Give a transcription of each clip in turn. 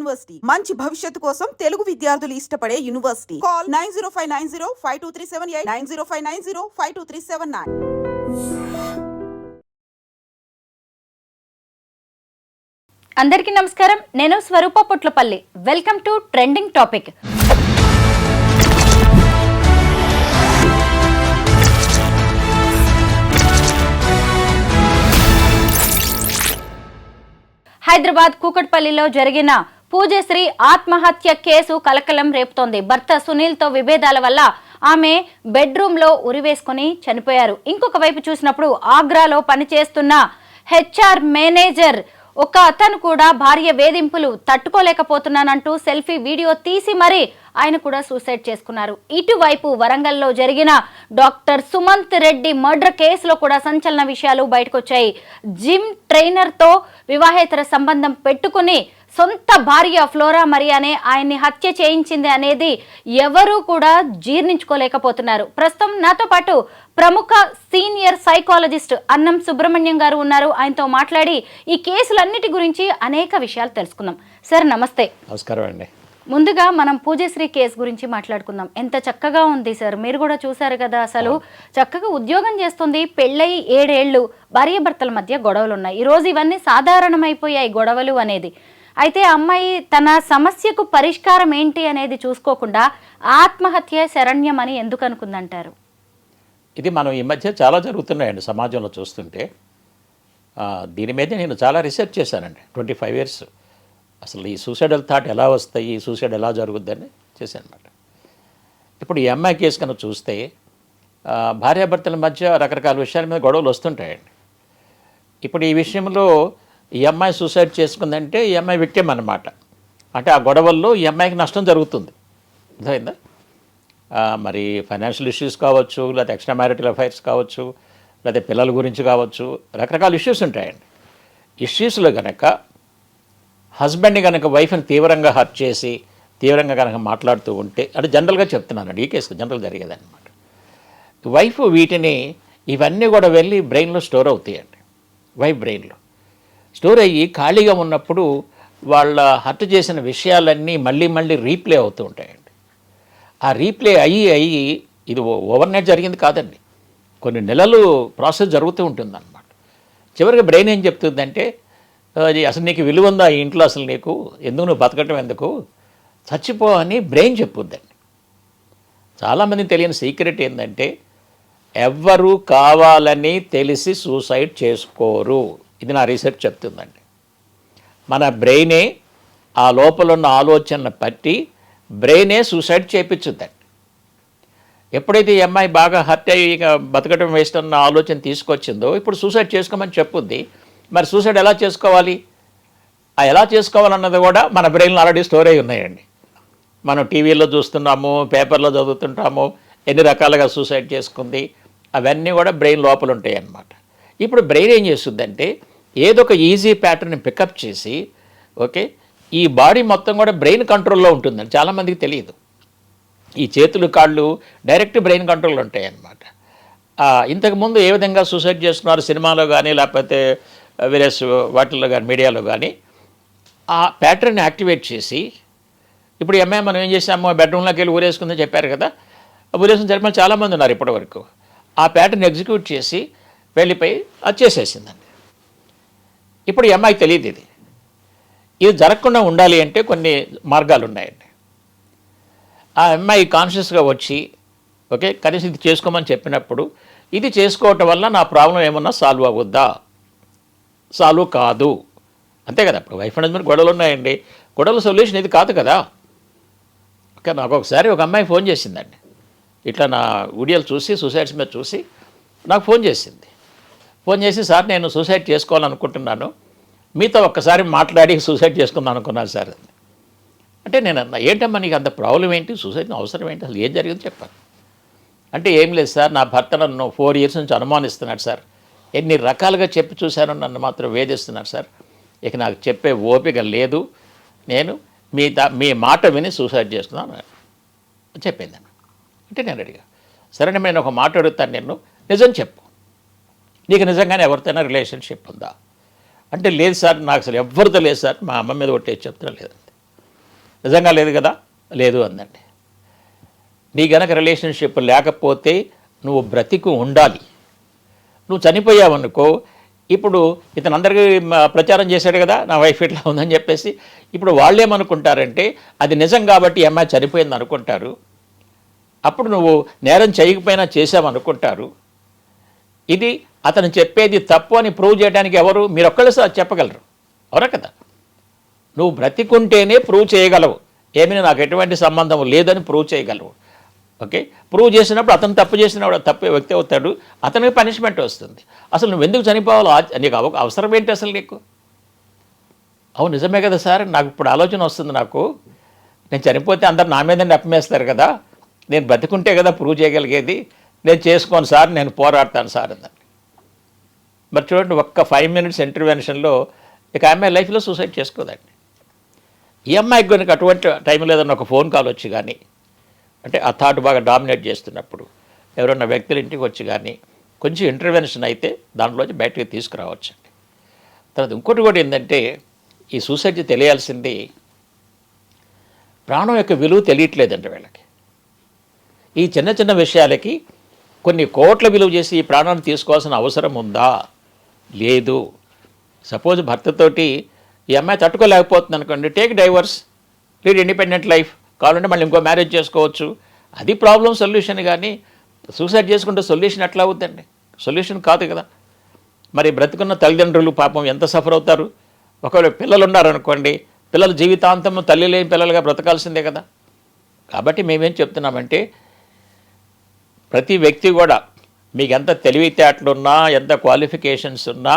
University మంచి భవిష్యత్తు కోసం తెలుగు విద్యార్థులు ఇష్టపడే యూనివర్సిటీ. కాల్ 9059052378 9059052379. అందరికీ నమస్కారం. నేను Swarupa Potlapalli. Welcome to trending topic. Hyderabad కూకట్పల్లిలో జరిగిన పూజశ్రీ ఆత్మహత్య కేసు కలకలం రేపుతోంది. భర్త సునీల్తో విభేదాల వల్ల ఆమె బెడ్రూమ్లో ఉరివేసుకుని చనిపోయారు. ఇంకొక వైపు చూసినప్పుడు ఆగ్రాలో పనిచేస్తున్న హెచ్ఆర్ మేనేజర్ ఒక అతను కూడా భార్య వేధింపులు తట్టుకోలేకపోతున్నానంటూ సెల్ఫీ వీడియో తీసి మరీ ఆయన కూడా సూసైడ్ చేసుకున్నారు. ఇటువైపు వరంగల్లో జరిగిన డాక్టర్ సుమంత్ రెడ్డి మర్డర్ కేసులో కూడా సంచలన విషయాలు బయటకొచ్చాయి. జిమ్ ట్రైనర్తో వివాహేతర సంబంధం పెట్టుకుని సొంత భార్య ఫ్లోరా మరియానే ఆయన్ని హత్య చేయించింది అనేది ఎవరూ కూడా జీర్ణించుకోలేకపోతున్నారు. ప్రస్తుతం నాతో పాటు ప్రముఖ సీనియర్ సైకాలజిస్ట్ అన్నం సుబ్రహ్మణ్యం గారు ఉన్నారు. ఆయనతో మాట్లాడి ఈ కేసులన్నిటి గురించి అనేక విషయాలు తెలుసుకుందాం. సార్ నమస్తే. నమస్కారం అండి. ముందుగా మనం పూజశ్రీ కేసు గురించి మాట్లాడుకుందాం. ఎంత చక్కగా ఉంది సార్, మీరు కూడా చూసారు కదా. అసలు చక్కగా ఉద్యోగం చేస్తుంది, పెళ్ళై 7 ఏళ్ళు, భార్యాభర్తల మధ్య గొడవలు ఉన్నాయి. ఈరోజు ఇవన్నీ సాధారణమైపోయాయి గొడవలు అనేది. అయితే అమ్మాయి తన సమస్యకు పరిష్కారం ఏంటి అనేది చూసుకోకుండా ఆత్మహత్య శరణ్యం అని ఎందుకు అనుకుందంటారు? ఇది మనం ఈ మధ్య చాలా జరుగుతున్నాయండి సమాజంలో చూస్తుంటే. దీని మీద నేను చాలా రీసెర్చ్ చేశానండి. 25 ఇయర్స్ అసలు ఈ సూసైడల్ థాట్ ఎలా వస్తాయి, ఈ సూసైడ్ ఎలా జరుగుద్దని చేశాను అనమాట. ఇప్పుడు ఈ అమ్మాయి కేసు కనుక చూస్తే భార్యాభర్తల మధ్య రకరకాల విషయాల మీద గొడవలు వస్తుంటాయండి. ఇప్పుడు ఈ విషయంలో ఈ అమ్మాయి సూసైడ్ చేసుకుందంటే ఈ అమ్మాయి విక్టిమ్ అన్నమాట. అంటే ఆ గొడవల్లో ఈ అమ్మాయికి నష్టం జరుగుతుంది. అర్థమైందా? మరి ఫైనాన్షియల్ ఇష్యూస్ కావచ్చు, లేకపోతే ఎక్స్ట్రా మ్యారిటల్ అఫైర్స్ కావచ్చు, లేకపోతే పిల్లల గురించి కావచ్చు, రకరకాల ఇష్యూస్ ఉంటాయండి. ఇష్యూస్లో కనుక హస్బెండ్ని కనుక వైఫ్ని తీవ్రంగా హర్ట్ చేసి తీవ్రంగా కనుక మాట్లాడుతూ ఉంటే, అంటే జనరల్గా చెప్తున్నానండి, ఈ కేసు జనరల్ జరిగేదన్నమాట. వైఫ్ వీటిని ఇవన్నీ కూడా వెళ్ళి బ్రెయిన్లో స్టోర్ అవుతాయండి. వైఫ్ బ్రెయిన్లో స్టోర్ అయ్యి ఖాళీగా ఉన్నప్పుడు వాళ్ళ హర్ట్ చేసిన విషయాలన్నీ మళ్ళీ మళ్ళీ రీప్లే అవుతూ ఉంటాయండి. ఆ రీప్లే అయ్యి ఇది ఓవర్ నైట్ జరిగింది కాదండి, కొన్ని నెలలు ప్రాసెస్ జరుగుతూ ఉంటుందన్నమాట. చివరికి బ్రెయిన్ ఏం చెప్తుందంటే, అది అసలు నీకు విలువ ఉందా ఈ ఇంట్లో, అసలు నీకు ఎందుకు, నువ్వు బతకటం ఎందుకు, చచ్చిపో అని బ్రెయిన్ చెప్పుద్దండి. చాలామందికి తెలియని సీక్రెట్ ఏంటంటే, ఎవ్వరూ కావాలని తెలిసి సూసైడ్ చేసుకోరు. ఇది నా రీసెర్చ్ చెప్తుందండి. మన బ్రెయినే ఆ లోపల ఉన్న ఆలోచనను పట్టి బ్రెయినే సూసైడ్ చేయించుద్దండి. ఎప్పుడైతే ఈ అమ్మాయి బాగా హర్ట్ అయ్యి ఇక బతకడం వేస్ట్ అన్న ఆలోచన తీసుకొచ్చిందో ఇప్పుడు సూసైడ్ చేసుకోమని చెప్పుద్ది. మరి సూసైడ్ ఎలా చేసుకోవాలి, ఆ ఎలా చేసుకోవాలన్నది కూడా మన బ్రెయిన్లో ఆల్రెడీ స్టోర్ అయి ఉన్నాయండి. మనం టీవీలో చూస్తున్నాము, పేపర్లో చదువుతుంటాము, ఎన్ని రకాలుగా సూసైడ్ చేసుకుంది, అవన్నీ కూడా బ్రెయిన్ లోపల ఉంటాయి అన్నమాట. ఇప్పుడు బ్రెయిన్ ఏం చేస్తుందంటే ఏదో ఒక ఈజీ ప్యాటర్న్ని పికప్ చేసి, ఓకే, ఈ బాడీ మొత్తం కూడా బ్రెయిన్ కంట్రోల్లో ఉంటుందని చాలామందికి తెలియదు. ఈ చేతులు కాళ్ళు డైరెక్ట్ బ్రెయిన్ కంట్రోల్లో ఉంటాయి అన్నమాట. ఇంతకుముందు ఏ విధంగా సూసైడ్ చేస్తున్నారు సినిమాలో కానీ లేకపోతే వేరియస్ వాటిల్లో కానీ మీడియాలో కానీ ఆ ప్యాటర్న్ని యాక్టివేట్ చేసి, ఇప్పుడు ఈ అమ్మాయి మనం ఏం చేసాము, బెడ్రూమ్లోకి వెళ్ళి ఊరేసుకుందని చెప్పారు కదా, ఊరేసుకుని జరిపిన చాలామంది ఉన్నారు ఇప్పటివరకు. ఆ ప్యాటర్న్ ఎగ్జిక్యూట్ చేసి వెళ్ళిపోయి అది చేసేసిందండి. ఇప్పుడు ఈ అమ్మాయికి తెలియదు ఇది జరగకుండా ఉండాలి అంటే కొన్ని మార్గాలు ఉన్నాయండి. ఆ అమ్మాయి కాన్షియస్గా వచ్చి, ఓకే, కనీసం ఇది చేసుకోమని చెప్పినప్పుడు ఇది చేసుకోవటం వల్ల నా ప్రాబ్లం ఏమన్నా సాల్వ్ అవుద్దా, సాల్వ్ కాదు, అంతే కదా. ఇప్పుడు వైఫ్ అండ్ హస్బెండ్ గొడవలు ఉన్నాయండి, గొడవల సొల్యూషన్ ఇది కాదు కదా. ఓకే, నాకు ఒకసారి ఒక అమ్మాయి ఫోన్ చేసిందండి, ఇట్లా నా వీడియోలు చూసి సూసైడ్స్ మీద చూసి నాకు ఫోన్ చేసింది. ఫోన్ చేసి, సార్ నేను సూసైడ్ చేసుకోవాలనుకుంటున్నాను, మీతో ఒక్కసారి మాట్లాడి సూసైడ్ చేసుకుందాం అనుకున్నాను సార్. అంటే నేను అన్నా, ఏంటమ్మా నీకు అంత ప్రాబ్లం ఏంటి, సూసైడ్ అవసరం ఏంటి, అసలు ఏం జరిగిందో చెప్పాను. అంటే ఏం లేదు సార్, నా భర్త నన్ను 4 ఇయర్స్ నుంచి అనుమానిస్తున్నాడు సార్, ఎన్ని రకాలుగా చెప్పి చూశాను, నన్ను మాత్రం వేధిస్తున్నాడు సార్, ఇక నాకు చెప్పే ఓపిక లేదు, నేను మీ మాట విని సూసైడ్ చేసుకున్నాను చెప్పింది. అంటే నేను అడిగా, సరే నేను ఒక మాట అడుగుతాను, నేను నిజం చెప్పు, నీకు నిజంగానే ఎవరితోనైనా రిలేషన్షిప్ ఉందా అంటే, లేదు సార్ నాకు అసలు ఎవరితో లేదు సార్, మా అమ్మ మీద కొట్టేసి చెప్తున్నా లేదండి. నిజంగా లేదు కదా, లేదు అందండి. నీ గనక రిలేషన్షిప్ లేకపోతే నువ్వు బ్రతికి ఉండాలి. నువ్వు చనిపోయావనుకో, ఇప్పుడు ఇతను అందరికీ ప్రచారం చేశాడు కదా నా వైఫ్ ఇట్లా ఉందని చెప్పేసి, ఇప్పుడు వాళ్ళు ఏమనుకుంటారంటే అది నిజం కాబట్టి ఈ అమ్మాయి చనిపోయింది అనుకుంటారు. అప్పుడు నువ్వు నేరం చేయకపోయినా చేసావనుకుంటారు. ఇది అతను చెప్పేది తప్పు అని ప్రూవ్ చేయడానికి ఎవరు? మీరు ఒక్కళ్ళు చెప్పగలరు, అవునా కదా? నువ్వు బ్రతికుంటేనే ప్రూవ్ చేయగలవు, ఏమైనా నాకు ఎటువంటి సంబంధం లేదని ప్రూవ్ చేయగలవు. ఓకే, ప్రూవ్ చేసినప్పుడు అతను తప్పు చేసినప్పుడు తప్పు వ్యక్తి అవుతాడు, అతనికి పనిష్మెంట్ వస్తుంది. అసలు నువ్వు ఎందుకు చనిపోవాలో నీకు అవసరం ఏంటి అసలు నీకు? అవును నిజమే కదా సార్, నాకు ఇప్పుడు ఆలోచన వస్తుంది. నాకు నేను చనిపోతే అందరు నా మీద నెప్పమేస్తారు కదా, నేను బతికుంటే కదా ప్రూవ్ చేయగలిగేది. నేను చేసుకోను సార్, నేను పోరాడతాను సార్ అందని. మరి చూడండి, ఒక్క 5 minutes ఇంటర్వెన్షన్లో ఇక అమ్మాయి లైఫ్లో సూసైడ్ చేసుకోదండి. ఈ అమ్మాయికి కనుక అటువంటి టైంలో ఏదన్నా ఒక ఫోన్ కాల్ వచ్చి కానీ, అంటే ఆ థాట్ బాగా డామినేట్ చేస్తున్నప్పుడు ఎవరన్నా వ్యక్తుల ఇంటికి వచ్చి కానీ కొంచెం ఇంటర్వెన్షన్ అయితే దాంట్లోంచి బయటకు తీసుకురావచ్చండి. తర్వాత ఇంకోటి కూడా ఏంటంటే, ఈ సూసైడ్ తెలియాల్సింది ప్రాణం యొక్క విలువ తెలియట్లేదండి వీళ్ళకి. ఈ చిన్న చిన్న విషయాలకి కొన్ని కోట్ల విలువ చేసి ఈ ప్రాణాన్ని తీసుకోవాల్సిన అవసరం ఉందా? లేదు. సపోజ్ భర్తతోటి ఈ అమ్మాయి తట్టుకోలేకపోతుంది అనుకోండి, take divorce, lead independent life, కావాలంటే మళ్ళీ ఇంకో మ్యారేజ్ చేసుకోవచ్చు. అది ప్రాబ్లం సొల్యూషన్. కానీ సూసైడ్ చేసుకుంటే సొల్యూషన్ ఎట్లా అవుతుందండి? సొల్యూషన్ కాదు కదా. మరి బ్రతుకున్న తల్లిదండ్రులు పాపం ఎంత సఫర్ అవుతారు. ఒకవేళ పిల్లలు ఉన్నారనుకోండి, పిల్లలు జీవితాంతం తల్లి లేని పిల్లలుగా బ్రతకాల్సిందే కదా. కాబట్టి మేమేం చెప్తున్నామంటే, ప్రతి వ్యక్తి కూడా మీకు ఎంత తెలివితేటలున్నా, ఎంత క్వాలిఫికేషన్స్ ఉన్నా,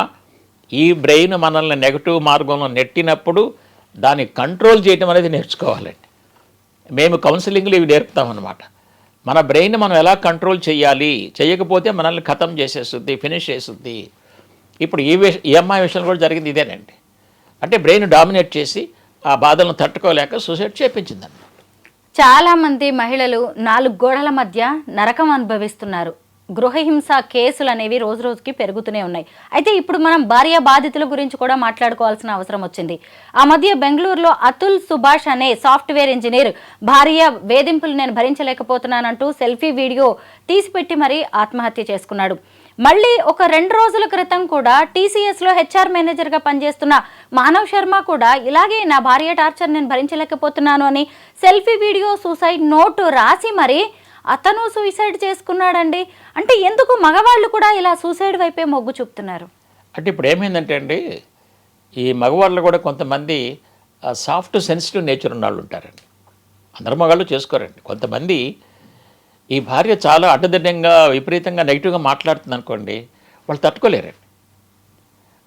ఈ బ్రెయిన్ మనల్ని నెగటివ్ మార్గంలో నెట్టినప్పుడు దాన్ని కంట్రోల్ చేయడం అనేది నేర్చుకోవాలండి. మేము కౌన్సిలింగ్లు ఇవి నేర్పుతామన్నమాట. మన బ్రెయిన్ మనం ఎలా కంట్రోల్ చేయాలి, చేయకపోతే మనల్ని ఖతం చేసేస్తుంది, ఫినిష్ చేస్తుంది. ఇప్పుడు ఈ అమ్మాయి విషయంలో కూడా జరిగింది ఇదేనండి. అంటే బ్రెయిన్ డామినేట్ చేసి ఆ బాధలను తట్టుకోలేక సూసైడ్ చేయించిందండి. చాలామంది మహిళలు 4 గోడల మధ్య నరకం అనుభవిస్తున్నారు. గృహహింస కేసులు అనేవి రోజు రోజుకి పెరుగుతూనే ఉన్నాయి. అయితే ఇప్పుడు మనం భార్య బాధితుల గురించి కూడా మాట్లాడుకోవాల్సిన అవసరం వచ్చింది. ఆ మధ్య బెంగళూరులో అతుల్ సుభాష్ అనే సాఫ్ట్వేర్ ఇంజనీర్ భార్య వేధింపులు నేను భరించలేకపోతున్నానంటూ సెల్ఫీ వీడియో తీసిపెట్టి మరీ ఆత్మహత్య చేసుకున్నాడు. మళ్ళీ ఒక 2 రోజుల క్రితం కూడా టీసీఎస్లో హెచ్ఆర్ మేనేజర్గా పనిచేస్తున్న మానవ్ శర్మ కూడా ఇలాగే నా భార్య టార్చర్ నేను భరించలేకపోతున్నాను అని సెల్ఫీ వీడియో సూసైడ్ నోటు రాసి మరి అతను సూసైడ్ చేసుకున్నాడండి. అంటే ఎందుకు మగవాళ్ళు కూడా ఇలా సూసైడ్ వైపే మొగ్గు చూపుతున్నారు? అంటే ఇప్పుడు ఏమైందంటే అండి, ఈ మగవాళ్ళు కూడా కొంతమంది సాఫ్ట్ సెన్సిటివ్ నేచర్ ఉన్న వాళ్ళు ఉంటారండి. అందరు మగాళ్ళు చేసుకోరండి. కొంతమంది ఈ భార్య చాలా అడ్డదిడ్డంగా విపరీతంగా నెగిటివ్గా మాట్లాడుతుంది అనుకోండి, వాళ్ళు తట్టుకోలేరండి.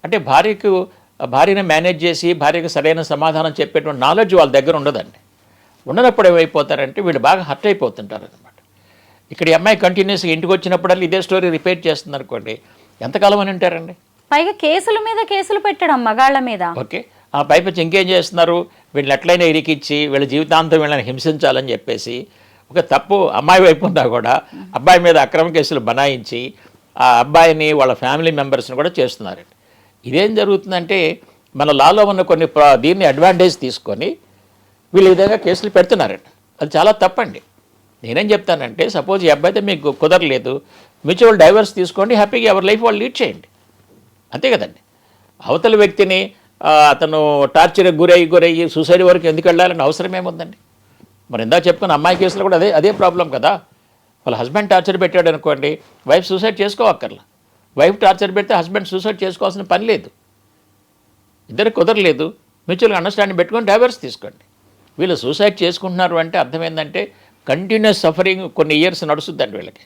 అంటే భార్యని మేనేజ్ చేసి భార్యకు సరైన సమాధానం చెప్పేటువంటి నాలెడ్జ్ వాళ్ళ దగ్గర ఉండదండి. ఉండనప్పుడు ఏమైపోతారంటే వీళ్ళు బాగా హర్ట్ అయిపోతుంటారు అనమాట. ఇక్కడ ఈ అమ్మాయి కంటిన్యూస్గా ఇంటికి వచ్చినప్పుడల్లా ఇదే స్టోరీ రిపీట్ చేస్తుంది అనుకోండి, ఎంతకాలం అని ఉంటారండి? పైగా కేసుల మీద కేసులు పెట్టడం మగాళ్ళ మీద. ఓకే, ఆ పైపచ్చి ఇంకేం చేస్తున్నారు, వీళ్ళని ఎట్లయినా ఇరికిచ్చి వీళ్ళ జీవితాంతం వీళ్ళని హింసించాలని చెప్పేసి ఒక తప్పు అమ్మాయి వైపు ఉన్నా కూడా అబ్బాయి మీద అక్రమ కేసులు బనాయించి ఆ అబ్బాయిని వాళ్ళ ఫ్యామిలీ మెంబర్స్ని కూడా చేస్తున్నారండి. ఇదేం జరుగుతుందంటే మన లాలో ఉన్న కొన్ని దీన్ని అడ్వాంటేజ్ తీసుకొని వీళ్ళు ఈ విధంగా కేసులు పెడుతున్నారండి. అది చాలా తప్పండి. నేనేం చెప్తానంటే, సపోజ్ ఈ అబ్బాయితే మీకు కుదరలేదు, మ్యూచువల్ డైవర్స్ తీసుకోండి, హ్యాపీగా ఎవరి లైఫ్ వాళ్ళు లీడ్ చేయండి, అంతే కదండి. అవతల వ్యక్తిని అతను టార్చర్కి గురయ్యి సూసైడ్ వరకు ఎందుకు వెళ్ళాలని అవసరం ఏముందండి? మరి ఇందాక చెప్పుకున్న అమ్మాయి కేసులో కూడా అదే ప్రాబ్లం కదా. వాళ్ళ హస్బెండ్ టార్చర్ పెట్టాడు అనుకోండి, వైఫ్ సూసైడ్ చేసుకోవక్కర్లా. వైఫ్ టార్చర్ పెడితే హస్బెండ్ సూసైడ్ చేసుకోవాల్సిన పని లేదు. ఇద్దరు కుదరలేదు, మ్యూచువల్గా అండర్స్టాండింగ్ పెట్టుకొని డైవర్స్ తీసుకోండి. వీళ్ళు సూసైడ్ చేసుకుంటున్నారు అంటే అర్థం ఏంటంటే కంటిన్యూస్ సఫరింగ్ కొన్ని ఇయర్స్ నడుస్తుందండి వీళ్ళకి.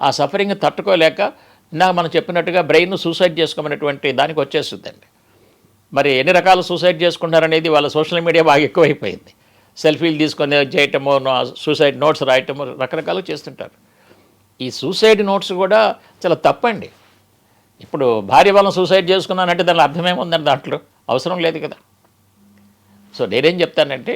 ఆ సఫరింగ్ తట్టుకోలేక ఇందాక మనం చెప్పినట్టుగా బ్రెయిన్ సూసైడ్ చేసుకోమనేటువంటి దానికి వచ్చేస్తుందండి. మరి ఎన్ని రకాల సూసైడ్ చేసుకుంటారనేది వాళ్ళ సోషల్ మీడియా బాగా ఎక్కువైపోయింది. సెల్ఫీలు తీసుకొని చేయటము, సూసైడ్ నోట్స్ రాయటము, రకరకాలు చేస్తుంటారు. ఈ సూసైడ్ నోట్స్ కూడా చాలా తప్పండి. ఇప్పుడు భార్య వాళ్ళని సూసైడ్ చేసుకున్నానంటే దానిలో అర్థమేముందండి? దాంట్లో అవసరం లేదు కదా. సో నేనేం చెప్తానంటే,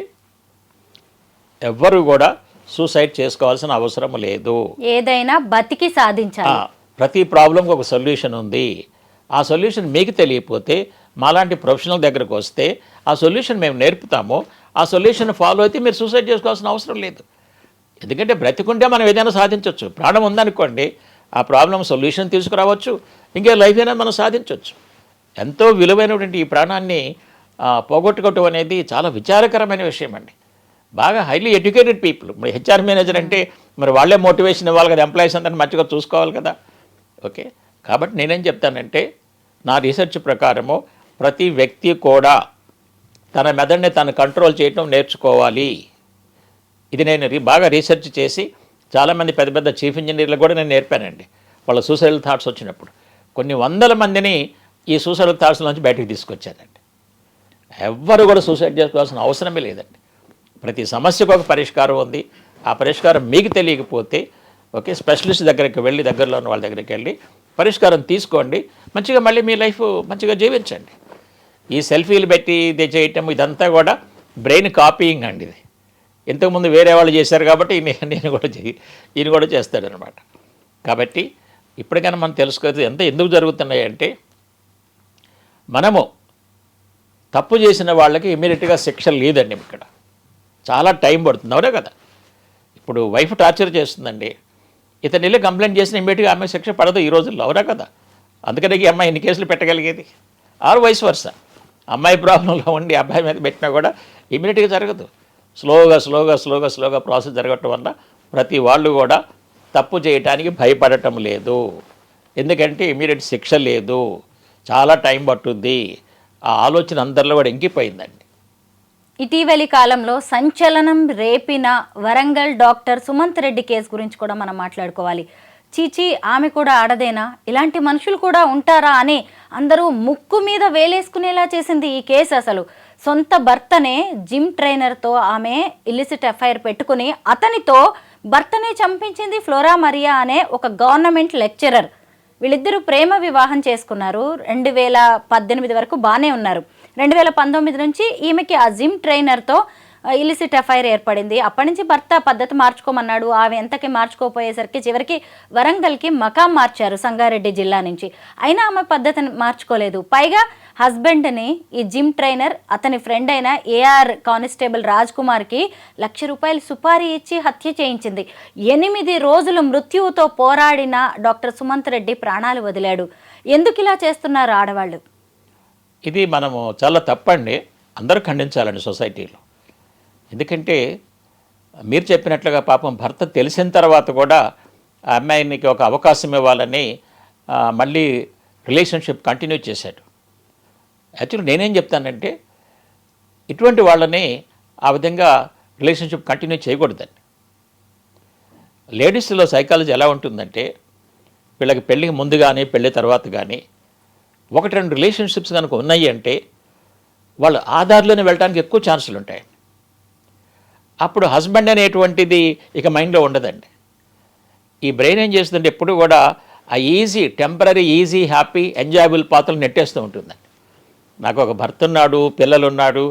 ఎవ్వరు కూడా సూసైడ్ చేసుకోవాల్సిన అవసరం లేదు. ఏదైనా బతికి సాధించాలి. ప్రతి ప్రాబ్లంకి ఒక సొల్యూషన్ ఉంది. ఆ సొల్యూషన్ మీకు తెలియకపోతే మాలాంటి ప్రొఫెషనల్ దగ్గరకు వస్తే ఆ సొల్యూషన్ మేము నేర్పుతాము. ఆ సొల్యూషన్ ఫాలో అయితే మీరు సూసైడ్ చేసుకోవాల్సిన అవసరం లేదు. ఎందుకంటే బ్రతికుంటే మనం ఏదైనా సాధించవచ్చు. ప్రాణం ఉందనుకోండి, ఆ ప్రాబ్లం సొల్యూషన్ తీసుకురావచ్చు, ఇంకే లైఫ్ అయినా మనం సాధించవచ్చు. ఎంతో విలువైనటువంటి ఈ ప్రాణాన్ని పోగొట్టుకోవటం అనేది చాలా విచారకరమైన విషయం అండి. బాగా హైలీ ఎడ్యుకేటెడ్ పీపుల్, మరి హెచ్ఆర్ మేనేజర్ అంటే మరి వాళ్ళే మోటివేషన్ ఇవ్వాలి కదా, ఎంప్లాయీస్ అందరిని మంచిగా చూసుకోవాలి కదా. ఓకే, కాబట్టి నేనేం చెప్తానంటే నా రీసెర్చ్ ప్రకారము ప్రతి వ్యక్తి కూడా తన మెదడుని తను కంట్రోల్ చేయటం నేర్చుకోవాలి. ఇది నేను బాగా రీసెర్చ్ చేసి చాలామంది పెద్ద పెద్ద చీఫ్ ఇంజనీర్లకు కూడా నేను నేర్పానండి. వాళ్ళ సూసైడల్ థాట్స్ వచ్చినప్పుడు కొన్ని వందల మందిని ఈ సూసైడల్ థాట్స్ నుంచి బయటకు తీసుకొచ్చానండి. ఎవ్వరు కూడా సూసైడ్ చేసుకోవాల్సిన అవసరమే లేదండి. ప్రతి సమస్యకు ఒక పరిష్కారం ఉంది. ఆ పరిష్కారం మీకు తెలియకపోతే ఓకే, స్పెషలిస్ట్ దగ్గరికి వెళ్ళి, దగ్గరలో ఉన్న వాళ్ళ దగ్గరికి వెళ్ళి పరిష్కారం తీసుకోండి. మంచిగా మళ్ళీ మీ లైఫ్ మంచిగా జీవించండి. ఈ సెల్ఫీలు పెట్టి ఇది చేయటం ఇదంతా కూడా బ్రెయిన్ కాపీయింగ్ అండి. ఇది ఇంతకుముందు వేరే వాళ్ళు చేశారు కాబట్టి ఈయన కూడా చేస్తాడనమాట. కాబట్టి ఇప్పటికైనా మనం తెలుసుకోవాలి ఎందుకు జరుగుతున్నాయంటే, మనము తప్పు చేసిన వాళ్ళకి ఇమీడియట్గా శిక్ష లేదండి. ఇక్కడ చాలా టైం పడుతుంది, అవునా కదా. ఇప్పుడు వైఫ్ టార్చర్ చేస్తుందండి, ఇతను వెళ్ళి కంప్లైంట్ చేసిన ఇమీడియట్గా ఆమె శిక్ష పడదు ఈ రోజుల్లో, అవునా కదా. అందుకనే ఈ అమ్మాయి ఇన్ని కేసులు పెట్టగలిగేది. ఆర్ వైస్ వర్స, అమ్మాయి ప్రాబ్లంలో ఉండి అబ్బాయి మీద పెట్టినా కూడా ఇమీడియట్గా జరగదు. స్లోగా ప్రాసెస్ జరగటం వల్ల ప్రతి వాళ్ళు కూడా తప్పు చేయటానికి భయపడటం లేదు. ఎందుకంటే ఇమీడియట్ శిక్ష లేదు, చాలా టైం పట్టుద్ది. ఆ ఆలోచన అందరిలో కూడా ఇంకిపోయిందండి. ఇటీవలి కాలంలో సంచలనం రేపిన వరంగల్ డాక్టర్ సుమంత్ రెడ్డి కేసు గురించి కూడా మనం మాట్లాడుకోవాలి. చీచి, ఆమె కూడా ఆడదేనా, ఇలాంటి మనుషులు కూడా ఉంటారా అని అందరూ ముక్కు మీద వేలేసుకునేలా చేసింది ఈ కేసు. అసలు సొంత భర్తనే జిమ్ ట్రైనర్తో ఆమె ఇల్లిసిట్ ఎఫ్ఐఆర్ పెట్టుకుని అతనితో భర్తనే చంపించింది ఫ్లోరా మరియా అనే ఒక గవర్నమెంట్ లెక్చరర్. వీళ్ళిద్దరూ ప్రేమ వివాహం చేసుకున్నారు. 2018 వరకు బాగానే ఉన్నారు. 2019 నుంచి ఈమెకి ఆ జిమ్ ట్రైనర్తో ఇలిసిట్ ఎఫ్ఐఆర్ ఏర్పడింది. అప్పటి నుంచి భర్త పద్ధతి మార్చుకోమన్నాడు. ఆమె ఎంతకి మార్చుకోపోయేసరికి చివరికి వరంగల్కి మకాం మార్చారు సంగారెడ్డి జిల్లా నుంచి. అయినా ఆమె పద్ధతిని మార్చుకోలేదు. పైగా హస్బెండ్ని ఈ జిమ్ ట్రైనర్ అతని ఫ్రెండ్ అయిన ఏఆర్ కానిస్టేబుల్ రాజ్ కుమార్కి ₹1,00,000 సుపారీ ఇచ్చి హత్య చేయించింది. 8 రోజులు మృత్యువుతో పోరాడిన డాక్టర్ సుమంత్ రెడ్డి ప్రాణాలు వదిలాడు. ఎందుకు ఇలా చేస్తున్నారు ఆడవాళ్ళు? ఇది మనము చాలా తప్పండి, అందరూ ఖండించాలండి సొసైటీలో. ఎందుకంటే మీరు చెప్పినట్లుగా పాపం భర్త తెలిసిన తర్వాత కూడా ఆ అమ్మాయినికి ఒక అవకాశం ఇవ్వాలని మళ్ళీ రిలేషన్షిప్ కంటిన్యూ చేశాడు. యాక్చువల్లీ నేనేం చెప్తానంటే ఇటువంటి వాళ్ళని ఆ విధంగా రిలేషన్షిప్ కంటిన్యూ చేయకూడదండి. లేడీస్లో సైకాలజీ ఎలా ఉంటుందంటే, వీళ్ళకి పెళ్ళికి ముందు కానీ పెళ్ళి తర్వాత కానీ 1-2 రిలేషన్షిప్స్ కనుక ఉన్నాయి అంటే వాళ్ళు ఆధార్లోనే వెళ్ళడానికి ఎక్కువ ఛాన్సులు ఉంటాయి. అప్పుడు హస్బెండ్ అనేటువంటిది ఇక మైండ్లో ఉండదండి. ఈ బ్రెయిన్ ఏం చేస్తుందంటే ఎప్పుడు కూడా ఆ టెంపరీ ఈజీ హ్యాపీ ఎంజాయబుల్ పాత్రలు నెట్టేస్తూ ఉంటుందండి. నాకు ఒక భర్త ఉన్నాడు, పిల్లలు ఉన్నాడు,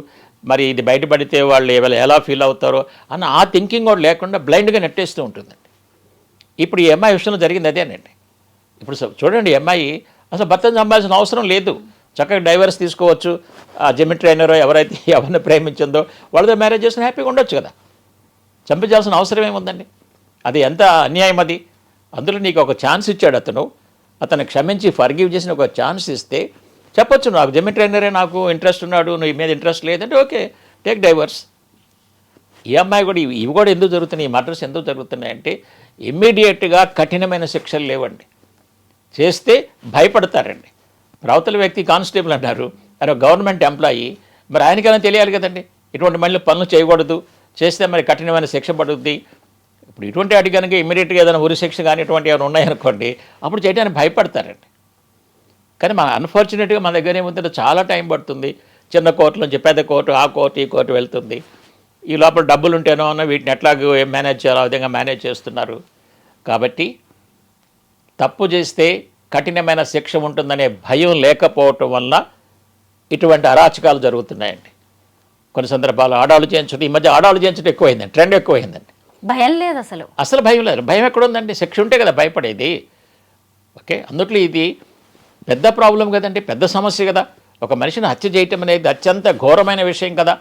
మరి ఇది బయటపడితే వాళ్ళు ఎలా ఫీల్ అవుతారో అన్న ఆ థింకింగ్ కూడా లేకుండా బ్లైండ్గా నెట్టేస్తూ ఉంటుందండి. ఇప్పుడు ఈ అమ్మాయి విషయంలో జరిగింది అదేనండి. ఇప్పుడు చూడండి, ఈ అమ్మాయి అసలు భర్తను చంపాల్సిన అవసరం లేదు, చక్కగా డైవర్స్ తీసుకోవచ్చు. ఆ జిమ్ ట్రైనరో ఎవరైతే ఎవరిని ప్రేమించిందో వాళ్ళతో మ్యారేజ్ చేసుకుని హ్యాపీగా ఉండొచ్చు కదా. చంపించాల్సిన అవసరం ఏముందండి? అది ఎంత అన్యాయం అది. అందులో నీకు ఒక ఛాన్స్ ఇచ్చాడు అతను క్షమించి ఫర్గివ్ చేసిన ఒక ఛాన్స్ ఇస్తే చెప్పొచ్చు, నాకు జిమ్ ట్రైనరే నాకు ఇంట్రెస్ట్ ఉన్నాడు, నువ్వు మీద ఇంట్రెస్ట్ లేదంటే ఓకే, టేక్ డైవర్స్. ఈ అమ్మాయి కూడా ఇవి కూడా ఎందుకు జరుగుతున్నాయి, ఈ మర్డర్స్ ఎందుకు జరుగుతున్నాయి అంటే ఇమ్మీడియట్గా కఠినమైన శిక్షలు లేవండి. చేస్తే భయపడతారండి. అవతల వ్యక్తి కానిస్టేబుల్ అన్నారు, ఆయన గవర్నమెంట్ ఎంప్లాయీ, మరి ఆయనకైనా తెలియాలి కదండి ఇటువంటి మళ్ళీ పనులు చేయకూడదు, చేస్తే మరి కఠినమైన శిక్ష పడుద్ది. ఇప్పుడు ఇటువంటి వాటి కనుక ఇమ్మీడియట్గా ఏదైనా ఉరి శిక్ష కానీ ఇటువంటి ఏమైనా ఉన్నాయనుకోండి, అప్పుడు చేయడానికి భయపడతారండి. కానీ మన అన్ఫార్చునేట్గా మన దగ్గర ఏముందంటే చాలా టైం పడుతుంది. చిన్న కోర్టు నుంచి పెద్ద కోర్టు, ఆ కోర్టు ఈ కోర్టు వెళ్తుంది. ఈ లోపల డబ్బులు ఉంటేనో వీటిని ఎట్లాగో మేనేజ్ చేయాలో ఆ విధంగా మేనేజ్ చేస్తున్నారు. కాబట్టి తప్పు చేస్తే కఠినమైన శిక్ష ఉంటుందనే భయం లేకపోవటం వల్ల ఇటువంటి అరాచకాలు జరుగుతున్నాయండి. కొన్ని సందర్భాలు ఆడాలు చేయించడం, ఈ మధ్య ఆడాలు చేయించడం ఎక్కువైందండి, ట్రెండ్ ఎక్కువైందండి. భయం లేదు, అసలు భయం లేదు. భయం ఎక్కడ ఉందండి? శిక్ష ఉంటే కదా భయపడేది. ఓకే, అందుట్లో ఇది పెద్ద ప్రాబ్లం కదండి, పెద్ద సమస్య కదా. ఒక మనిషిని హత్య చేయటం అనేది అత్యంత ఘోరమైన విషయం కదా.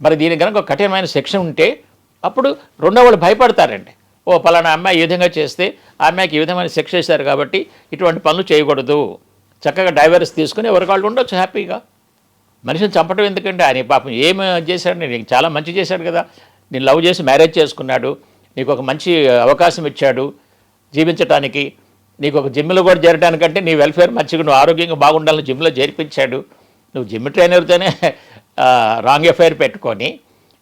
మరి దీనికి కనుక ఒక కఠినమైన శిక్ష ఉంటే అప్పుడు రెండో వాళ్ళు భయపడతారండి. ఓ పలానా అమ్మాయి ఈ విధంగా చేస్తే ఆ అమ్మాయికి ఈ విధమైన శిక్ష చేశారు కాబట్టి ఇటువంటి పనులు చేయకూడదు, చక్కగా డైవర్స్ తీసుకుని ఎవరికి వాళ్ళు ఉండొచ్చు హ్యాపీగా. మనిషిని చంపడం ఎందుకంటే ఆయన పాపం ఏమి చేశాడు, నీకు చాలా మంచి చేశాడు కదా, నేను లవ్ చేసి మ్యారేజ్ చేసుకున్నాడు, నీకు ఒక మంచి అవకాశం ఇచ్చాడు జీవించడానికి, నీకు ఒక జిమ్లో కూడా చేరడానికంటే నీ వెల్ఫేర్ మంచిగా నువ్వు ఆరోగ్యంగా బాగుండాలని జిమ్లో చేర్పించాడు, నువ్వు జిమ్ ట్రైనర్తోనే రాంగ్ ఎఫైర్ పెట్టుకొని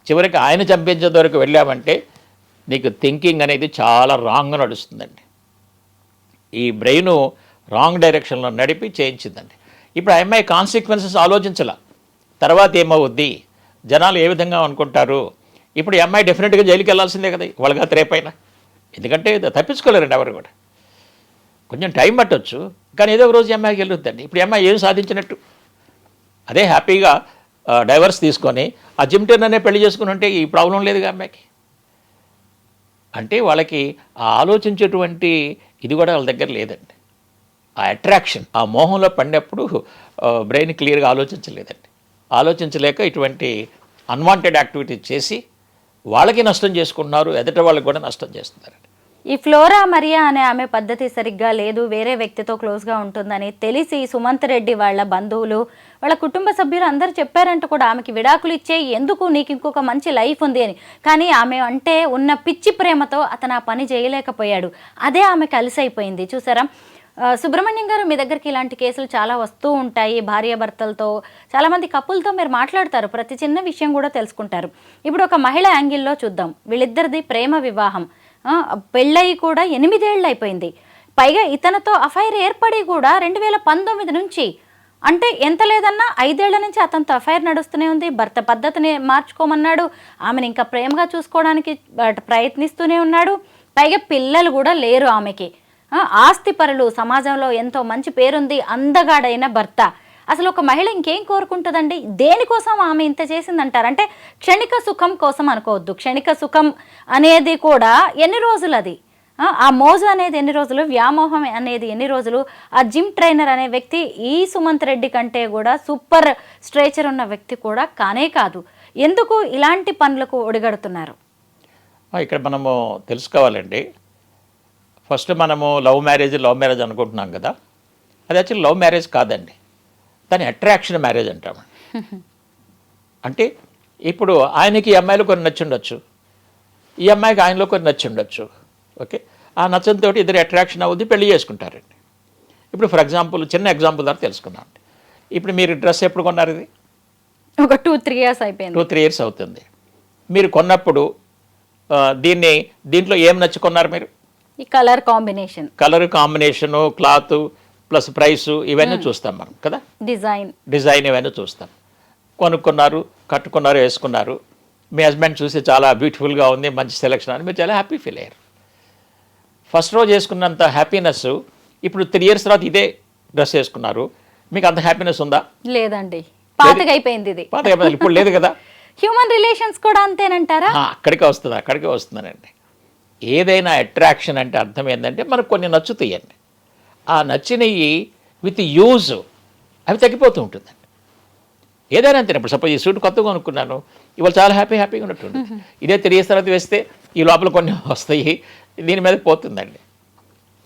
చివరికి ఆయన చంపించేంత వరకు వెళ్ళామంటే నీకు థింకింగ్ అనేది చాలా రాంగ్ నడుస్తుందండి. ఈ బ్రెయిన్ రాంగ్ డైరెక్షన్లో నడిపి చేయించిందండి. ఇప్పుడు ఆ అమ్మాయి కాన్సిక్వెన్సెస్ ఆలోచించాల, తర్వాత ఏమవుద్ది, జనాలు ఏ విధంగా అనుకుంటారు. ఇప్పుడు ఈ అమ్మాయి డెఫినెట్గా జైలుకి వెళ్ళాల్సిందే కదా వాళ్ళగా రేపైన, ఎందుకంటే తప్పించుకోలేరండి ఎవరు కూడా. కొంచెం టైం పట్టవచ్చు కానీ ఏదో ఒక రోజు ఈ అమ్మాయికి వెళ్ళొద్దండి. ఇప్పుడు ఈ అమ్మాయి ఏం సాధించినట్టు, అదే హ్యాపీగా డైవర్స్ తీసుకొని ఆ జిమ్ ట్రైనర్నే పెళ్లి చేసుకుని ఉంటే ఈ ప్రాబ్లం లేదుగా అమ్మాయికి. అంటే వాళ్ళకి ఆ ఆలోచించేటువంటి ఇది కూడా వాళ్ళ దగ్గర లేదండి. ఆ అట్రాక్షన్, ఆ మోహంలో పడినప్పుడు బ్రెయిన్ క్లియర్గా ఆలోచించలేదండి. ఆలోచించలేక ఇటువంటి అన్వాంటెడ్ యాక్టివిటీ చేసి వాళ్ళకి నష్టం చేసుకుంటున్నారు, ఎదుట వాళ్ళకి కూడా నష్టం చేస్తున్నారండి. ఈ ఫ్లోరా మరియా అనే ఆమె పద్ధతి సరిగ్గా లేదు, వేరే వ్యక్తితో క్లోజ్గా ఉంటుందని తెలిసి సుమంత్ రెడ్డి వాళ్ళ బంధువులు, వాళ్ళ కుటుంబ సభ్యులు అందరూ చెప్పారంట కూడా ఆమెకి విడాకులు ఇచ్చే, ఎందుకు నీకు ఇంకొక మంచి లైఫ్ ఉంది అని. కానీ ఆమె అంటే ఉన్న పిచ్చి ప్రేమతో అతను ఆ పని చేయలేకపోయాడు. అదే ఆమె కలిసి అయిపోయింది. చూసారా సుబ్రహ్మణ్యం గారు, మీ దగ్గరికి ఇలాంటి కేసులు చాలా వస్తూ ఉంటాయి. భార్యాభర్తలతో చాలామంది కపుల్తో మీరు మాట్లాడతారు, ప్రతి చిన్న విషయం కూడా తెలుసుకుంటారు. ఇప్పుడు ఒక మహిళ యాంగిల్లో చూద్దాం. వీళ్ళిద్దరిది ప్రేమ వివాహం, పెళ్ళయి కూడా 8 ఏళ్ళు అయిపోయింది. పైగా ఇతనితో అఫైర్ ఏర్పడి కూడా 2019 నుంచి, అంటే ఎంత లేదన్నా 5 ఏళ్ల నుంచి అతనితో అఫైర్ నడుస్తూనే ఉంది. భర్త పద్ధతిని మార్చుకోమన్నాడు, ఆమెను ఇంకా ప్రేమగా చూసుకోవడానికి ప్రయత్నిస్తూనే ఉన్నాడు. పైగా పిల్లలు కూడా లేరు ఆమెకి. ఆస్తి పరులు, సమాజంలో ఎంతో మంచి పేరుంది, అందగాడైన భర్త. అసలు ఒక మహిళ ఇంకేం కోరుకుంటుందండి? దేనికోసం ఆమె ఇంత చేసిందంటారు? అంటే క్షణిక సుఖం కోసం అనుకోవద్దు. క్షణిక సుఖం అనేది కూడా ఎన్ని రోజులు, అది ఆ మోజు అనేది ఎన్ని రోజులు, వ్యామోహం అనేది ఎన్ని రోజులు. ఆ జిమ్ ట్రైనర్ అనే వ్యక్తి ఈ సుమంత్ రెడ్డి కంటే కూడా సూపర్ స్ట్రేచర్ ఉన్న వ్యక్తి కూడా కానే కాదు. ఎందుకు ఇలాంటి పనులకు ఒడిగడుతున్నారు? ఇక్కడ మనము తెలుసుకోవాలండి. ఫస్ట్ మనము లవ్ మ్యారేజ్ అనుకుంటున్నాం కదా, అది యాక్చువల్లీ లవ్ మ్యారేజ్ కాదండి, దాన్ని అట్రాక్షన్ మ్యారేజ్ అంటామండి. అంటే ఇప్పుడు ఆయనకి ఈ అమ్మాయిలో కొన్ని నచ్చి ఉండొచ్చు, ఈ అమ్మాయికి ఆయనలో కొన్ని నచ్చి ఉండొచ్చు. ఓకే, ఆ నచ్చంతో ఇద్దరు అట్రాక్షన్ అవుద్ది, పెళ్లి చేసుకుంటారండి. ఇప్పుడు ఫర్ ఎగ్జాంపుల్, చిన్న ఎగ్జాంపుల్ ద్వారా తెలుసుకున్నాం. ఇప్పుడు మీరు డ్రెస్ ఎప్పుడు కొన్నారు? ఇది ఒక 2-3 ఇయర్స్ అయిపోయింది. 2-3 ఇయర్స్ అవుతుంది. మీరు కొన్నప్పుడు దీంట్లో ఏం నచ్చుకున్నారు మీరు? ఈ colour combination, cloth plus price, ఇవన్నీ చూస్తాం మనం కదా, డిజైన్ ఇవన్నీ చూస్తాం. కొనుక్కున్నారు, కట్టుకున్నారు, వేసుకున్నారు. మీ హస్బెండ్ చూసి చాలా బ్యూటిఫుల్గా ఉంది, మంచి సెలెక్షన్ అని మీరు చాలా హ్యాపీ ఫీల్ అయ్యారు. ఫస్ట్ రోజు వేసుకున్నంత హ్యాపీనెస్ ఇప్పుడు 3 ఇయర్స్ తర్వాత ఇదే డ్రెస్ వేసుకున్నారు, మీకు అంత హ్యాపీనెస్ ఉందా? లేదండి, పాతగా అయిపోయింది. ఇది ఇప్పుడు లేదు కదా. హ్యూమన్ రిలేషన్స్ కూడా అంతేనంటారా? అక్కడికే వస్తుందండి. ఏదైనా అట్రాక్షన్ అంటే అర్థం ఏంటంటే మనకు కొన్ని నచ్చుతాయండి, ఆ నచ్చినవి విత్ యూజ్ అవి తగ్గిపోతూ ఉంటుందండి. ఏదైనా అంతే. ఇప్పుడు సపోజ్ ఈ సూట్ కొత్తగా కొనుక్కున్నాను, ఇవాళ చాలా హ్యాపీగా ఉన్నట్టుంది. ఇదే 3 ఇయర్స్ తర్వాత వేస్తే ఈ లోపల కొన్ని వస్తాయి, దీని మీద పోతుందండి.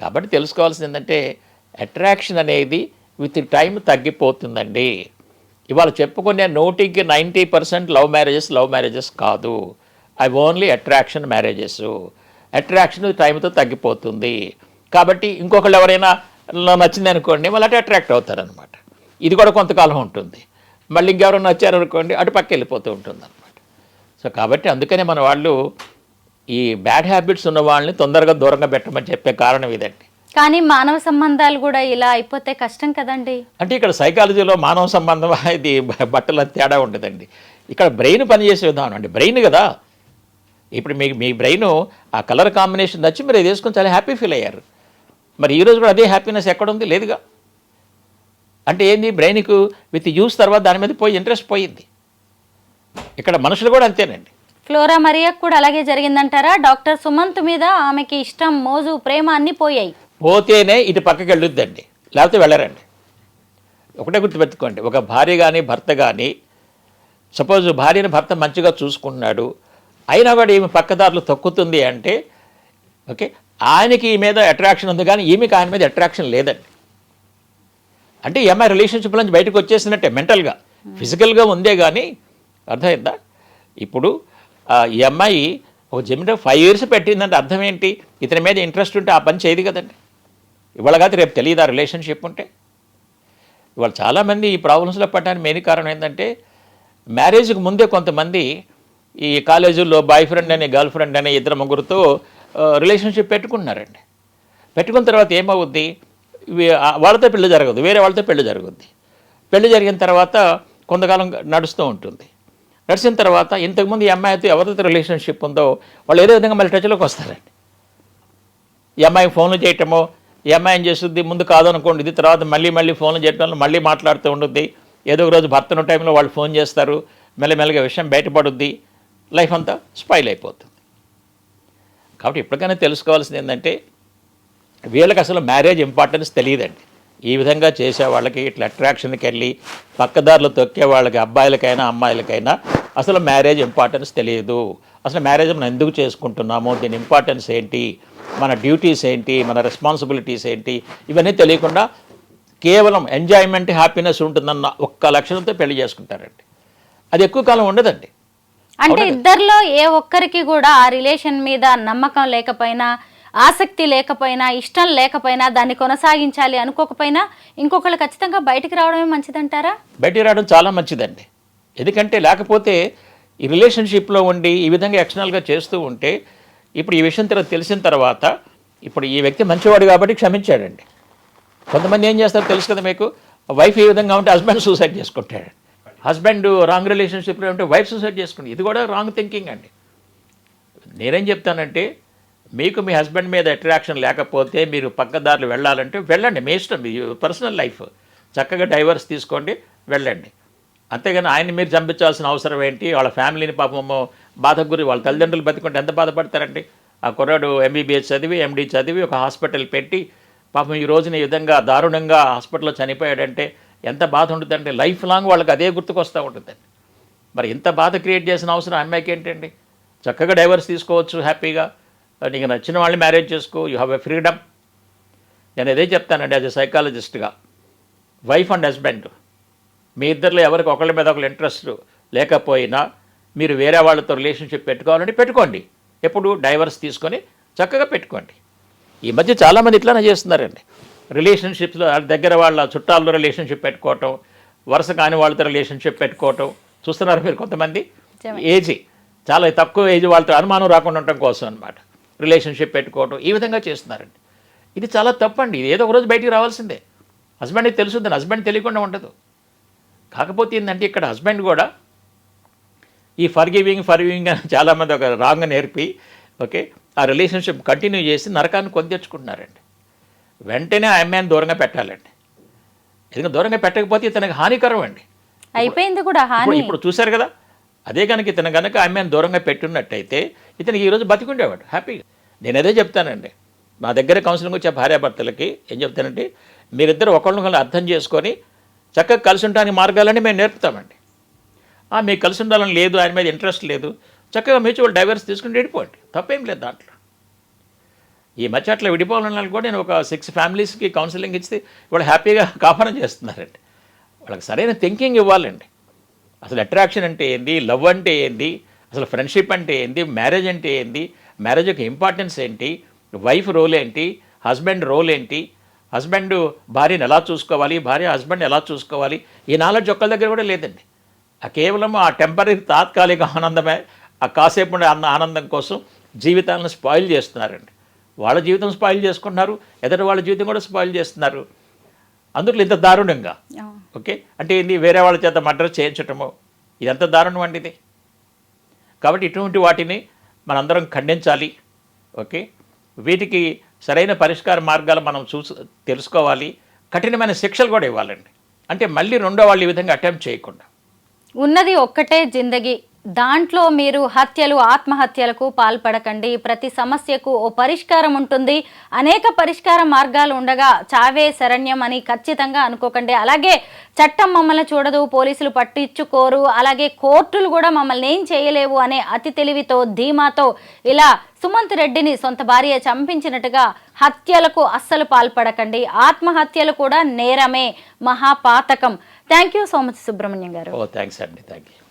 కాబట్టి తెలుసుకోవాల్సింది ఏంటంటే అట్రాక్షన్ అనేది విత్ టైం తగ్గిపోతుందండి. ఇవాళ చెప్పుకునే 90% లవ్ మ్యారేజెస్ కాదు, అవి ఓన్లీ అట్రాక్షన్ మ్యారేజెస్. అట్రాక్షన్ టైంతో తగ్గిపోతుంది. కాబట్టి ఇంకొకళ్ళు ఎవరైనా నచ్చింది అనుకోండి, వాళ్ళు అటు అట్రాక్ట్ అవుతారనమాట. ఇది కూడా కొంతకాలం ఉంటుంది. మళ్ళీ ఇంకెవరైనా నచ్చారనుకోండి, అటు పక్క వెళ్ళిపోతూ ఉంటుంది అనమాట. సో కాబట్టి అందుకనే మన వాళ్ళు ఈ బ్యాడ్ హ్యాబిట్స్ ఉన్న వాళ్ళని తొందరగా దూరంగా పెట్టమని చెప్పే కారణం ఇదండి. కానీ మానవ సంబంధాలు కూడా ఇలా అయిపోతే కష్టం కదండి. అంటే ఇక్కడ సైకాలజీలో మానవ సంబంధం ఇది బట్టల తేడా ఉంటుందండి. ఇక్కడ బ్రెయిన్ పనిచేసే విధానం అండి, బ్రెయిన్ కదా. ఇప్పుడు మీ బ్రెయిన్ ఆ కలర్ కాంబినేషన్ నచ్చి మీరు ఇది వేసుకొని చాలా హ్యాపీ ఫీల్ అయ్యారు. మరి ఈరోజు కూడా అదే హ్యాపీనెస్ ఎక్కడుంది? లేదుగా. అంటే ఏంది, బ్రెయిన్కు విత్ యూస్ తర్వాత దాని మీద పోయి ఇంట్రెస్ట్ పోయింది. ఇక్కడ మనుషులు కూడా అంతేనండి. ఫ్లోరా మరియాకు కూడా అలాగే జరిగిందంటారా? డాక్టర్ సుమంత్ మీద ఆమెకి ఇష్టం, మోజు, ప్రేమ అన్నీ పోయాయి. పోతేనే ఇటు పక్కకి వెళ్ళొద్దండి, లేకపోతే వెళ్ళరండి. ఒకటే గుర్తుపెట్టుకోండి, ఒక భార్య కానీ భర్త కానీ సపోజ్ భార్యను భర్త మంచిగా చూసుకుంటున్నాడు, అయినా కూడా ఈమె పక్కదారులు తొక్కుతుంది అంటే ఓకే, ఆయనకి ఈ మీద అట్రాక్షన్ ఉంది కానీ ఈమెకి ఆయన మీద అట్రాక్షన్ లేదండి. అంటే ఈ అమ్మాయి రిలేషన్షిప్ నుంచి బయటకు వచ్చేసినట్టే మెంటల్గా, ఫిజికల్గా ఉందే కానీ అర్థమైందా. ఇప్పుడు ఈ అమ్మాయి ఒక జమిలో 5 years పెట్టిందంటే అర్థం ఏంటి, ఇతని మీద ఇంట్రెస్ట్ ఉంటే ఆ పని చేయదు కదండి. ఇవాళ కాదు రేపు తెలియదు ఆ రిలేషన్షిప్ ఉంటే. ఇవాళ చాలామంది ఈ ప్రాబ్లమ్స్లో పడడానికి మెయిన్ కారణం ఏంటంటే మ్యారేజ్కి ముందే కొంతమంది ఈ కాలేజీల్లో బాయ్ ఫ్రెండ్ అని గర్ల్ ఫ్రెండ్ అని 2-3 రిలేషన్షిప్ పెట్టుకుంటున్నారండి. పెట్టుకున్న తర్వాత ఏమవుద్ది, వాళ్ళతో పెళ్లి జరగదు, వేరే వాళ్ళతో పెళ్లి జరుగుద్ది. పెళ్లి జరిగిన తర్వాత కొంతకాలం నడుస్తూ ఉంటుంది. నడిచిన తర్వాత ఇంతకుముందు ఈ అమ్మాయితో ఎవరితో రిలేషన్షిప్ ఉందో వాళ్ళు ఏదో విధంగా మళ్ళీ టచ్లోకి వస్తారండి. ఈ అమ్మాయికి ఫోన్లు చేయటమో, ఈ అమ్మాయి ఏం చేస్తుంది, ముందు కాదనుకోండి ఇది, తర్వాత మళ్ళీ ఫోన్లు చేయటం, మళ్ళీ మాట్లాడుతూ ఉంటుంది. ఏదో ఒక రోజు భర్తను టైంలో వాళ్ళు ఫోన్ చేస్తారు, మెల్లమెల్లగా విషయం బయటపడుద్ది, లైఫ్ అంతా స్పాయిల్ అయిపోతుంది. కాబట్టి ఇప్పటికైనా తెలుసుకోవాల్సింది ఏంటంటే వీళ్ళకి అసలు మ్యారేజ్ ఇంపార్టెన్స్ తెలియదండి. ఈ విధంగా చేసే వాళ్ళకి, ఇట్లా అట్రాక్షన్కి వెళ్ళి పక్కదారులు తొక్కే వాళ్ళకి, అబ్బాయిలకైనా అమ్మాయిలకైనా అసలు మ్యారేజ్ ఇంపార్టెన్స్ తెలియదు. అసలు మ్యారేజ్ మనం ఎందుకు చేసుకుంటున్నామో, దీని ఇంపార్టెన్స్ ఏంటి, మన డ్యూటీస్ ఏంటి, మన రెస్పాన్సిబిలిటీస్ ఏంటి, ఇవన్నీ తెలియకుండా కేవలం ఎంజాయ్మెంట్, హ్యాపీనెస్ ఉంటుందన్న ఒక్క లక్షణంతో పెళ్లి చేసుకుంటారండి. అది ఎక్కువ కాలం ఉండదండి. అంటే ఇద్దరిలో ఏ ఒక్కరికి కూడా ఆ రిలేషన్ మీద నమ్మకం లేకపోయినా, ఆసక్తి లేకపోయినా, ఇష్టం లేకపోయినా, దాన్ని కొనసాగించాలి అనుకోకపోయినా ఇంకొకళ్ళు ఖచ్చితంగా బయటికి రావడమే మంచిదంటారా? బయటికి రావడం చాలా మంచిదండి. ఎందుకంటే లేకపోతే ఈ రిలేషన్షిప్లో ఉండి ఈ విధంగా ఎక్స్టర్నల్గా చేస్తూ ఉంటే, ఇప్పుడు ఈ విషయం తెలిసిన తర్వాత ఇప్పుడు ఈ వ్యక్తి మంచివాడు కాబట్టి క్షమించాడండి. కొంతమంది ఏం చేస్తారో తెలుసు కదా మీకు, వైఫ్ ఈ విధంగా ఉంటే హస్బెండ్ సూసైడ్ చేసుకుంటాడు, హస్బెండ్ రాంగ్ రిలేషన్షిప్లో ఉంటే వైఫ్ సూసైడ్ చేసుకుంది. ఇది కూడా రాంగ్ థింకింగ్ అండి. నేనేం చెప్తానంటే, మీకు మీ హస్బెండ్ మీద అట్రాక్షన్ లేకపోతే మీరు పక్కదారులు వెళ్ళాలంటే వెళ్ళండి, మీ ఇష్టం, మీ పర్సనల్ లైఫ్, చక్కగా డైవర్స్ తీసుకోండి, వెళ్ళండి. అంతేగాని ఆయన్ని మీరు చంపించాల్సిన అవసరం ఏంటి? వాళ్ళ ఫ్యామిలీని పాపము బాధకు గురి, వాళ్ళ తల్లిదండ్రులు బతికుంటే ఎంత బాధపడతారండి. ఆ కుర్రాడు MBBS చదివి MD చదివి ఒక హాస్పిటల్ పెట్టి పాపం ఈ రోజున ఈ విధంగా దారుణంగా హాస్పిటల్లో చనిపోయాడంటే ఎంత బాధ ఉంటుందంటే లైఫ్ లాంగ్ వాళ్ళకి అదే గుర్తుకొస్తూ ఉంటుందండి. మరి ఇంత బాధ క్రియేట్ చేసిన అవసరం అమ్మాయికి ఏంటండి? చక్కగా డైవర్స్ తీసుకోవచ్చు హ్యాపీగా, నీకు నచ్చిన వాళ్ళని మ్యారేజ్ చేసుకో, యూ హ్యావ్ ఎ ఫ్రీడమ్. నేను అదే చెప్తానండి యాజ్ ఎ సైకాలజిస్ట్గా. వైఫ్ అండ్ హస్బెండ్ మీ ఇద్దరిలో ఎవరికి ఒకళ్ళ మీద ఒకళ్ళు ఇంట్రెస్ట్ లేకపోయినా మీరు వేరే వాళ్ళతో రిలేషన్షిప్ పెట్టుకోవాలంటే పెట్టుకోండి. ఎప్పుడు డైవర్స్ తీసుకొని చక్కగా పెట్టుకోండి. ఈ మధ్య చాలామంది ఇట్లానే చేస్తున్నారండి. రిలేషన్షిప్స్లో దగ్గర వాళ్ళ చుట్టాల్లో రిలేషన్షిప్ పెట్టుకోవటం, వరుస కాని వాళ్ళతో రిలేషన్షిప్ పెట్టుకోవటం చూస్తున్నారు మీరు. కొంతమంది ఏజ్ చాలా తక్కువ ఏజ్ వాళ్ళతో అనుమానం రాకుండా ఉండటం కోసం అనమాట రిలేషన్షిప్ పెట్టుకోవటం, ఈ విధంగా చేస్తున్నారండి. ఇది చాలా తప్పండి. ఇది ఏదో ఒక రోజు బయటికి రావాల్సిందే. హస్బెండ్కి తెలుసుందని, హస్బెండ్ తెలియకుండా ఉండదు. కాకపోతే ఏంటంటే ఇక్కడ హస్బెండ్ కూడా ఈ ఫర్గివింగ్ అని చాలామంది ఒక రాంగ్ నేర్పి ఓకే ఆ రిలేషన్షిప్ కంటిన్యూ చేసి నరకాన్ని కొని తెచ్చుకుంటున్నారండి. వెంటనే ఆ అమ్మాయిని దూరంగా పెట్టాలండి. ఎందుకంటే దూరంగా పెట్టకపోతే ఇతనికి హానికరం అండి. అయిపోయింది కూడా హాని. ఇప్పుడు చూశారు కదా, అదే కనుక ఇతను కనుక అమ్మాయిని దూరంగా పెట్టున్నట్టయితే ఇతనికి ఈరోజు బతికుండేవాడు హ్యాపీగా. నేను అదే చెప్తానండి, మా దగ్గర కౌన్సిలింగ్ వచ్చే భార్యాభర్తలకి ఏం చెప్తానంటే, మీరిద్దరు ఒకళ్ళని అర్థం చేసుకొని చక్కగా కలిసి ఉండడానికి మార్గాలని మేము నేర్పుతామండి. మీకు కలిసి ఉండాలని లేదు, ఆయన మీద ఇంట్రెస్ట్ లేదు, చక్కగా మ్యూచువల్ డైవర్స్ తీసుకుని విడిపోండి, తప్పేం లేదు దాంట్లో. ఈ మధ్య అట్లా విడిపోవాలని కూడా నేను ఒక 6 ఫ్యామిలీస్కి కౌన్సిలింగ్ ఇస్తే వాళ్ళు హ్యాపీగా కాపురం చేస్తున్నారండి. వాళ్ళకి సరైన థింకింగ్ ఇవ్వాలండి. అసలు అట్రాక్షన్ అంటే ఏంది, లవ్ అంటే ఏంది, అసలు ఫ్రెండ్షిప్ అంటే ఏంది, మ్యారేజ్ అంటే ఏంది, మ్యారేజ్ యొక్క ఇంపార్టెన్స్ ఏంటి, వైఫ్ రోల్ ఏంటి, హస్బెండ్ రోల్ ఏంటి, హస్బెండ్ భార్యను ఎలా చూసుకోవాలి, భార్య హస్బెండ్ ఎలా చూసుకోవాలి, ఈ నాలెడ్జ్ ఒక్కరి దగ్గర కూడా లేదండి. కేవలం ఆ టెంపరీ తాత్కాలిక ఆనందమే, ఆ కాసేపు ఉండే ఆనందం కోసం జీవితాలను స్పాయిల్ చేస్తున్నారండి. వాళ్ళ జీవితం స్పాయిల్ చేసుకుంటున్నారు, ఎదుటి వాళ్ళ జీవితం కూడా స్పాయిల్ చేస్తున్నారు. అందులో ఇంత దారుణంగా ఓకే అంటే ఏంది, వేరే వాళ్ళ చేత మర్డర్ చేయించటము, ఇది ఎంత దారుణం అండి ఇది. కాబట్టి ఇటువంటి వాటిని మనందరం ఖండించాలి. ఓకే, వీటికి సరైన పరిష్కార మార్గాలు మనం తెలుసుకోవాలి. కఠినమైన శిక్షలు కూడా ఇవ్వాలండి. అంటే మళ్ళీ రెండో వాళ్ళు ఈ విధంగా అటెంప్ట్ చేయకుండా. ఉన్నది ఒక్కటే జిందగీ, దాంట్లో మీరు హత్యలు ఆత్మహత్యలకు పాల్పడకండి. ప్రతి సమస్యకు ఓ పరిష్కారం ఉంటుంది. అనేక పరిష్కార మార్గాలు ఉండగా చావే శరణ్యం అని ఖచ్చితంగా అనుకోకండి. అలాగే చట్టం మమ్మల్ని చూడదు, పోలీసులు పట్టించుకోరు, అలాగే కోర్టులు కూడా మమ్మల్ని ఏం చేయలేవు అనే అతి తెలివితో ధీమాతో ఇలా సుమంత్ రెడ్డిని సొంత భార్య చంపించినట్టుగా హత్యలకు అస్సలు పాల్పడకండి. ఆత్మహత్యలు కూడా నేరమే, మహాపాతకం. Thank you so much Subrahmanyam garu. Oh thanks అండి, థ్యాంక్ యూ.